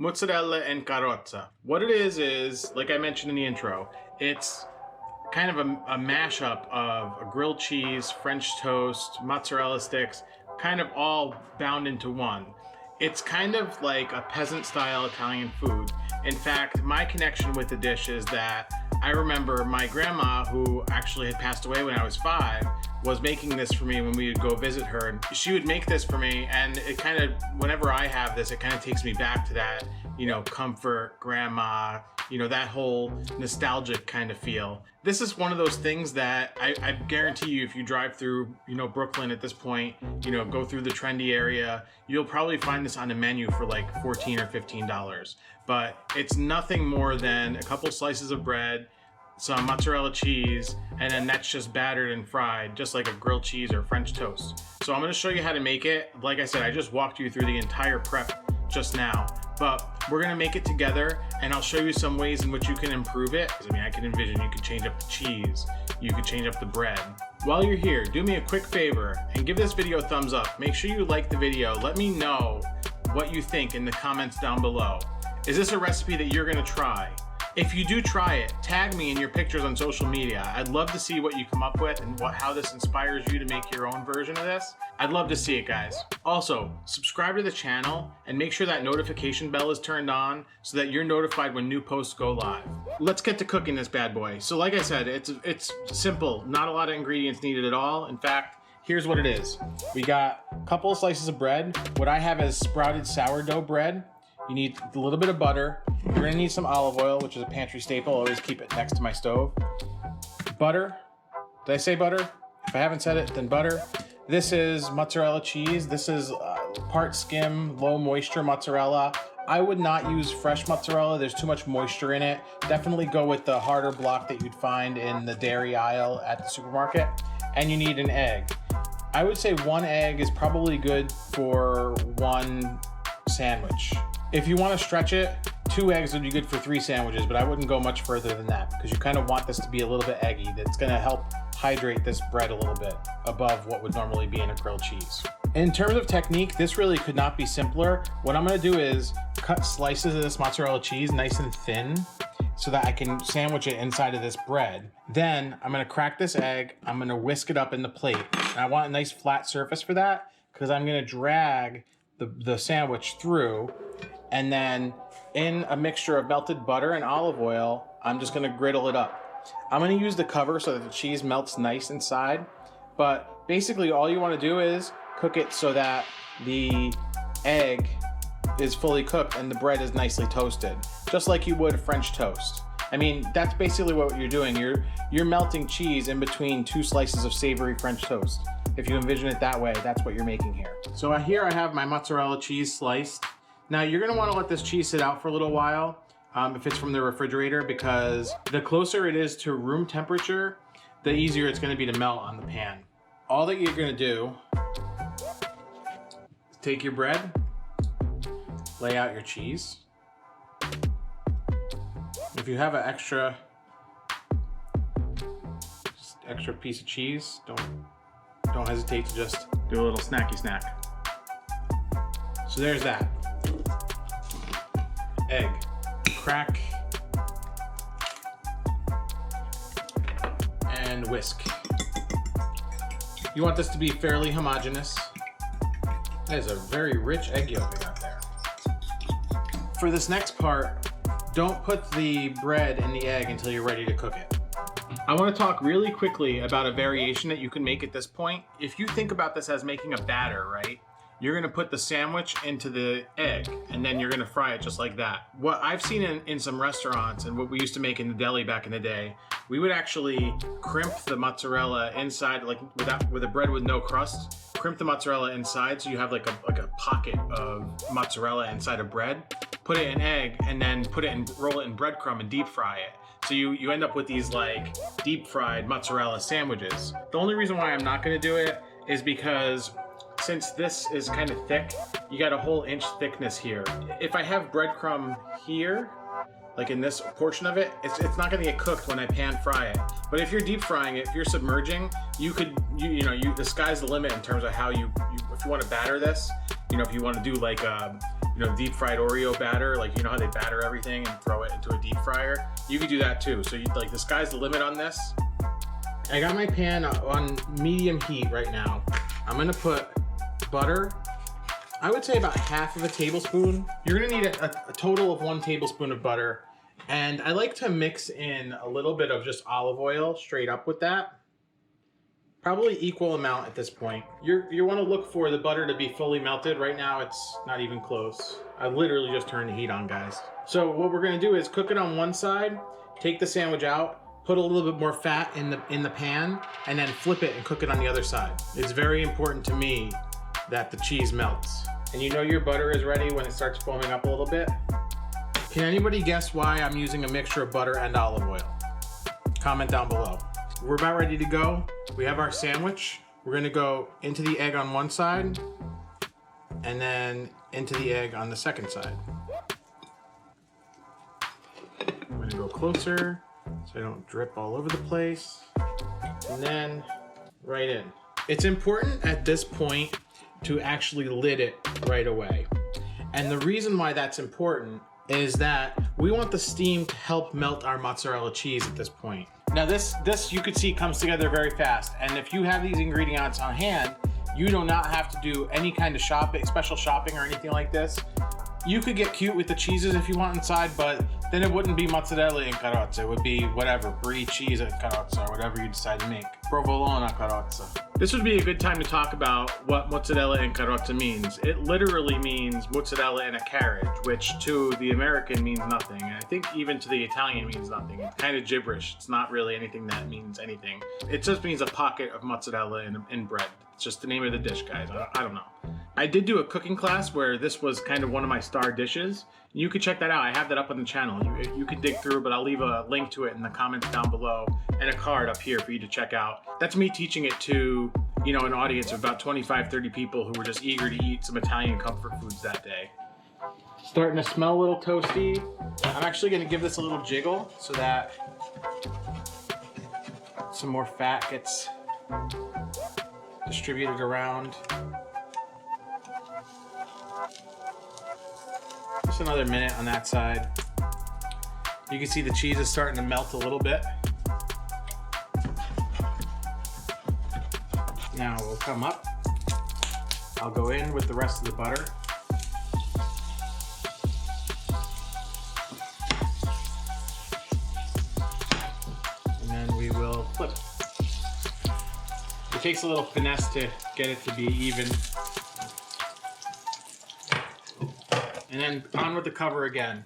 Mozzarella in carrozza. What it is, like I mentioned in the intro, it's kind of a mashup of a grilled cheese, French toast, mozzarella sticks, kind of all bound into one. It's kind of like a peasant-style Italian food. In fact, my connection with the dish is that I remember my grandma, who actually had passed away when I was 5, was making this for me when we would go visit her. And she would make this for me, and it kind of, whenever I have this, it kind of takes me back to that, you know, comfort, grandma, you know, that whole nostalgic kind of feel. This is one of those things that I guarantee you, if you drive through, you know, Brooklyn at this point, you know, go through the trendy area, you'll probably find this on the menu for like $14 or $15. But it's nothing more than a couple slices of bread, some mozzarella cheese, and then that's just battered and fried, just like a grilled cheese or French toast. So I'm gonna show you how to make it. Like I said, I just walked you through the entire prep just now, but we're gonna make it together, and I'll show you some ways in which you can improve it. I mean, I can envision you could change up the cheese, you could change up the bread. While you're here, do me a quick favor and give this video a thumbs up. Make sure you like the video. Let me know what you think in the comments down below. Is this a recipe that you're gonna try? If you do try it, tag me in your pictures on social media. I'd love to see what you come up with and how this inspires you to make your own version of this. I'd love to see it, guys. Also, subscribe to the channel and make sure that notification bell is turned on so that you're notified when new posts go live. Let's get to cooking this bad boy. So like I said, it's simple. Not a lot of ingredients needed at all. In fact, here's what it is. We got a couple of slices of bread. What I have is sprouted sourdough bread. You need a little bit of butter. You're gonna need some olive oil, which is a pantry staple. I always keep it next to my stove. Butter. Did I say butter? If I haven't said it, then butter. This is mozzarella cheese. This is part skim, low moisture mozzarella. I would not use fresh mozzarella. There's too much moisture in it. Definitely go with the harder block that you'd find in the dairy aisle at the supermarket. And you need an egg. I would say 1 egg is probably good for 1 sandwich. If you want to stretch it, 2 eggs would be good for 3 sandwiches, but I wouldn't go much further than that because you kind of want this to be a little bit eggy. That's going to help hydrate this bread a little bit above what would normally be in a grilled cheese. In terms of technique, this really could not be simpler. What I'm going to do is cut slices of this mozzarella cheese nice and thin so that I can sandwich it inside of this bread. Then I'm going to crack this egg. I'm going to whisk it up in the plate. And I want a nice flat surface for that because I'm going to drag the sandwich through. And then in a mixture of melted butter and olive oil, I'm just gonna griddle it up. I'm gonna use the cover so that the cheese melts nice inside. But basically all you wanna do is cook it so that the egg is fully cooked and the bread is nicely toasted, just like you would French toast. I mean, that's basically what you're doing. You're melting cheese in between 2 slices of savory French toast. If you envision it that way, that's what you're making here. So here I have my mozzarella cheese sliced. Now you're gonna wanna let this cheese sit out for a little while if it's from the refrigerator, because the closer it is to room temperature, the easier it's gonna be to melt on the pan. All that you're gonna do is take your bread, lay out your cheese. If you have an extra piece of cheese, don't hesitate to just do a little snacky snack. So there's that. Egg, crack, and whisk. You want this to be fairly homogeneous. That is a very rich egg yolk I got there. For this next part, don't put the bread in the egg until you're ready to cook it. I want to talk really quickly about a variation that you can make at this point. If you think about this as making a batter, right? You're gonna put the sandwich into the egg and then you're gonna fry it just like that. What I've seen in some restaurants and what we used to make in the deli back in the day, we would actually crimp the mozzarella inside, like with a bread with no crust, crimp the mozzarella inside so you have like a pocket of mozzarella inside of bread, put it in egg, and then roll it in breadcrumb and deep fry it. So you end up with these like deep fried mozzarella sandwiches. The only reason why I'm not gonna do it is because since this is kind of thick, you got a whole inch thickness here. If I have breadcrumb here, like in this portion of it, it's not gonna get cooked when I pan fry it. But if you're deep frying it, if you're submerging, the sky's the limit in terms of how if you want to batter this, if you want to do like deep fried Oreo batter, like you know how they batter everything and throw it into a deep fryer. You could do that too. So the sky's the limit on this. I got my pan on medium heat right now. I'm gonna put butter. I would say about half of a tablespoon. You're gonna need a total of 1 tablespoon of butter. And I like to mix in a little bit of just olive oil straight up with that. Probably equal amount at this point. You want to look for the butter to be fully melted. Right now it's not even close. I literally just turned the heat on, guys. So what we're gonna do is cook it on one side, take the sandwich out, put a little bit more fat in the pan, and then flip it and cook it on the other side. It's very important to me that the cheese melts. And you know your butter is ready when it starts foaming up a little bit. Can anybody guess why I'm using a mixture of butter and olive oil? Comment down below. We're about ready to go. We have our sandwich. We're gonna go into the egg on one side and then into the egg on the second side. I'm gonna go closer so I don't drip all over the place. And then right in. It's important at this point to actually lid it right away. And the reason why that's important is that we want the steam to help melt our mozzarella cheese at this point. Now this you could see comes together very fast. And if you have these ingredients on hand, you do not have to do any kind of special shopping or anything like this. You could get cute with the cheeses if you want inside, but then it wouldn't be mozzarella in carrozza. It would be whatever, brie cheese in carrozza or whatever you decide to make. Provolone a carrozza. This would be a good time to talk about what mozzarella in carrozza means. It literally means mozzarella in a carriage, which to the American means nothing. And I think even to the Italian means nothing. It's kind of gibberish. It's not really anything that means anything. It just means a pocket of mozzarella in bread. It's just the name of the dish, guys. I don't know. I did do a cooking class where this was kind of one of my star dishes. You could check that out. I have that up on the channel. You could dig through, but I'll leave a link to it in the comments down below and a card up here for you to check out. That's me teaching it to, an audience of about 25, 30 people who were just eager to eat some Italian comfort foods that day. Starting to smell a little toasty. I'm actually gonna give this a little jiggle so that some more fat gets distributed around. Just another minute on that side. You can see the cheese is starting to melt a little bit. Now we'll come up. I'll go in with the rest of the butter. And then we will flip. It takes a little finesse to get it to be even. And then on with the cover again.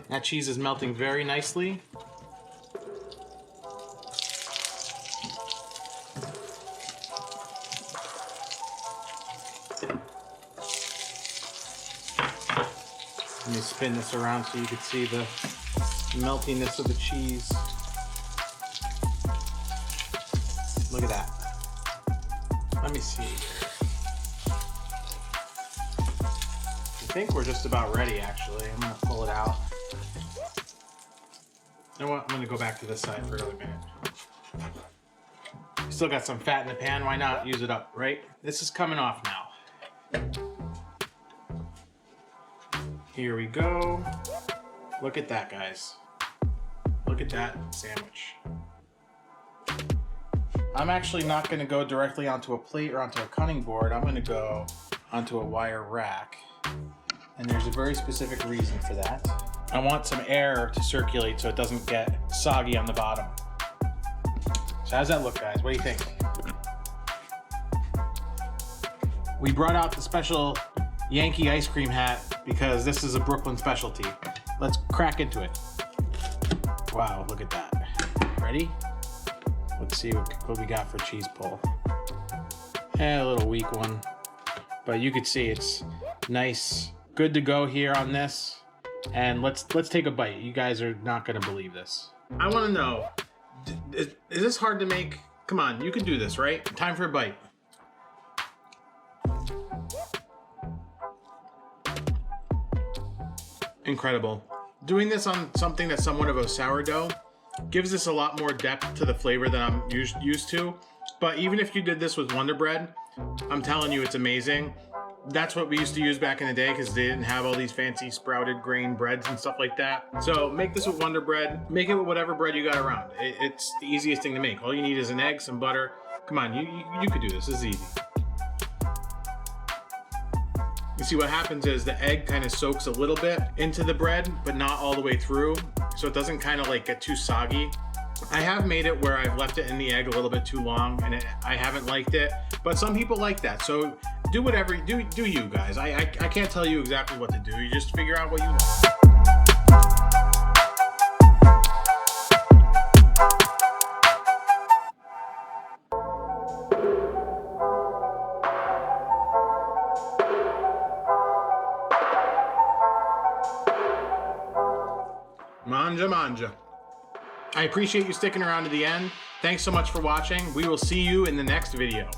That cheese is melting very nicely. Let me spin this around so you can see the meltiness of the cheese. Look at that. Let me see. I think we're just about ready, actually. I'm gonna pull it out. You know what? I'm gonna go back to this side for another minute. Still got some fat in the pan. Why not use it up, right? This is coming off now. Here we go. Look at that, guys. Look at that sandwich. I'm actually not gonna go directly onto a plate or onto a cutting board. I'm gonna go onto a wire rack. And there's a very specific reason for that. I want some air to circulate so it doesn't get soggy on the bottom. So how's that look, guys? What do you think? We brought out the special Yankee ice cream hat because this is a Brooklyn specialty. Let's crack into it. Wow, look at that. Ready? Let's see what we got for cheese pull. A little weak one, but you could see it's nice. Good to go here on this. And let's take a bite. You guys are not gonna believe this. I wanna know, is this hard to make? Come on, you can do this, right? Time for a bite. Incredible. Doing this on something that's somewhat of a sourdough gives this a lot more depth to the flavor than I'm used to. But even if you did this with Wonder Bread, I'm telling you it's amazing. That's what we used to use back in the day because they didn't have all these fancy sprouted grain breads and stuff like that. So make this with Wonder Bread. Make it with whatever bread you got around. It's the easiest thing to make. All you need is an egg, some butter. Come on, you could do this. This is easy. You see what happens is the egg kind of soaks a little bit into the bread, but not all the way through. So it doesn't kind of like get too soggy. I have made it where I've left it in the egg a little bit too long and I haven't liked it, but some people like that. So do whatever, do you guys. I can't tell you exactly what to do. You just figure out what you want. Manja. I appreciate you sticking around to the end. Thanks so much for watching. We will see you in the next video.